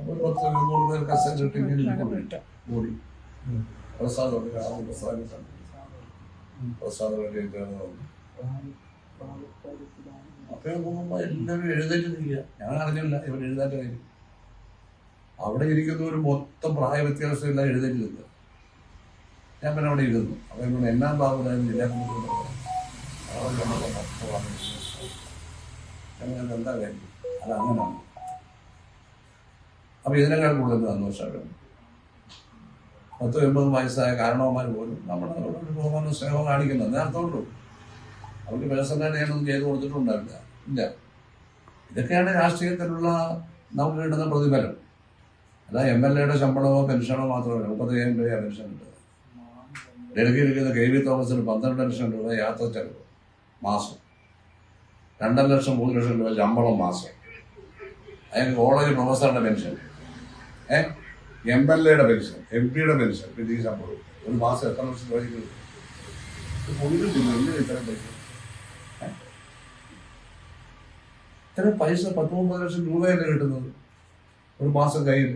ഒരു 10-200 പേർ കസേര കിട്ടി കൂടി പ്രസാദം പ്രസാദം അപ്പൊ നോക്കുമ്പോ എല്ലാവരും എഴുന്നേറ്റ് നിൽക്കുക. ഞാൻ അറിഞ്ഞില്ല ഇവർ എഴുതാൻ്റെ കാര്യം. അവിടെ ഇരിക്കുന്നവർ മൊത്തം പ്രായ വ്യത്യാസമില്ല എഴുന്നേറ്റ് നിൽക്കുക. ഞാൻ പിന്നെ അവിടെ ഇരുന്നു. അപ്പൊ എന്നോട് എന്നാ ബാബുരാജൻ ജില്ലാ കമ്മിറ്റി എന്താ കാര്യം? അത് അങ്ങനെയാണ്. അപ്പൊ ഇതിനേക്കാൾ കൂടുതൽ സന്തോഷമാണ്. 10-80 വയസ്സായ കാരണവന്മാർ പോലും നമ്മുടെ ബഹുമാനവും സ്നേഹവും കാണിക്കുന്നത് നേരത്തോണ്ടു. അവർക്ക് പേഴ്സണലായിട്ട് ഞാനൊന്നും ചെയ്ത് കൊടുത്തിട്ടുണ്ടാവില്ല. ഇല്ല. ഇതൊക്കെയാണ് രാഷ്ട്രീയത്തിലുള്ള നമുക്ക് കിട്ടുന്ന പ്രതിഫലം. അല്ല MLA ശമ്പളമോ പെൻഷനോ മാത്രമല്ല. 35,000 രൂപ പെൻഷൻ കിട്ടുക. ഡൽഹിയിലിരിക്കുന്ന KV തോമസിന് 12 ലക്ഷം രൂപ യാത്ര ചെലവ് മാസം, 2 ലക്ഷം 3 ലക്ഷം രൂപ ശമ്പളം മാസം. അയാൾക്ക് കോളേജ് പ്രൊഫസറുടെ pension, MLA pension, MP pension, പിന്നെ ഈ ശമ്പളം. ഒരു മാസം എത്ര ലക്ഷം രൂപ കിട്ടും? ഇത്രയും പൈസ ഇത്രയും പൈസ 10-30 ലക്ഷം രൂപയല്ലേ കിട്ടുന്നത് ഒരു മാസം കയ്യിൽ.